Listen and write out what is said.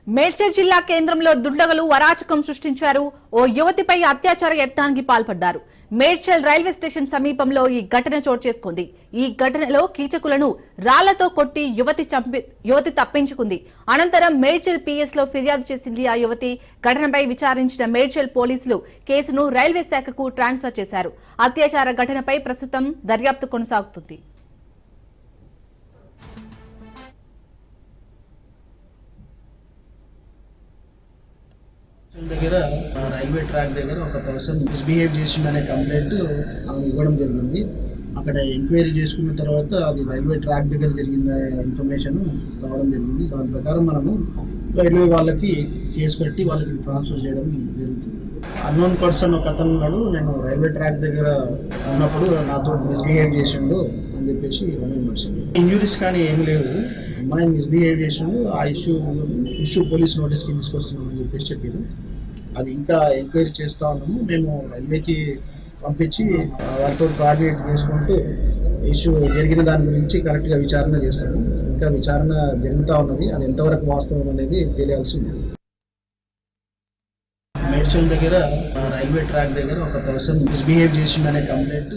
మేడ్చల్ జిల్లా కేంద్రంలో దుండగులు అరాచకం సృష్టించారు. ఓ యువతిపై అత్యాచార యత్నానికి పాల్పడ్డారు. మేడ్చల్ రైల్వే స్టేషన్ సమీపంలో ఈ ఘటన చోటు చేసుకుంది. ఈ ఘటనలో కీచకులను రాళ్లతో కొట్టి యువతి తప్పించుకుంది. అనంతరం మేడ్చల్ పిఎస్ లో ఫిర్యాదు చేసింది ఆ యువతి. ఘటనపై విచారించిన మేడ్చల్ పోలీసులు కేసును రైల్వే శాఖకు ట్రాన్స్ఫర్ చేశారు. అత్యాచార ఘటనపై ప్రస్తుతం దర్యాప్తు కొనసాగుతుంది. దగ్గర రైల్వే ట్రాక్ దగ్గర ఒక పర్సన్ మిస్బిహేవ్ చేసిందనే కంప్లైంట్ ఆమె ఇవ్వడం జరిగింది. అక్కడ ఎంక్వైరీ చేసుకున్న తర్వాత అది రైల్వే ట్రాక్ దగ్గర జరిగిందనే ఇన్ఫర్మేషన్ రావడం జరిగింది. దాని ప్రకారం మనము రైల్వే వాళ్ళకి కేసు కట్టి వాళ్ళకి ట్రాన్స్ఫర్ చేయడం జరుగుతుంది. అన్నోన్ పర్సన్ ఒక అతను ఉన్నాడు, నేను రైల్వే ట్రాక్ దగ్గర ఉన్నప్పుడు నాతో మిస్బిహేవ్ చేసిండు అని చెప్పేసి ఇంజురీస్ కానీ ఏమి లేవు, అమ్మాయిని మిస్బిహేవ్ చేసిండు, ఆ ఇష్యూ పోలీస్ నోటీస్కి తీసుకొస్తున్నామని చెప్పేసి చెప్పింది. అది ఇంకా ఎంక్వైరీ చేస్తూ ఉన్నాము. మేము రైల్వేకి పంపించి వారితో కోఆర్డినేట్ చేసుకుంటూ ఇష్యూ జరిగిన దాని గురించి కరెక్ట్గా విచారణ చేస్తాము. ఇంకా విచారణ జరుగుతూ ఉన్నది, అది ఎంతవరకు వాస్తవం అనేది తెలియాల్సి ఉంది. మేడ్చల్ దగ్గర రైల్వే ట్రాక్ దగ్గర ఒక పర్సన్ మిస్బిహేవ్ చేసిందనే కంప్లైంట్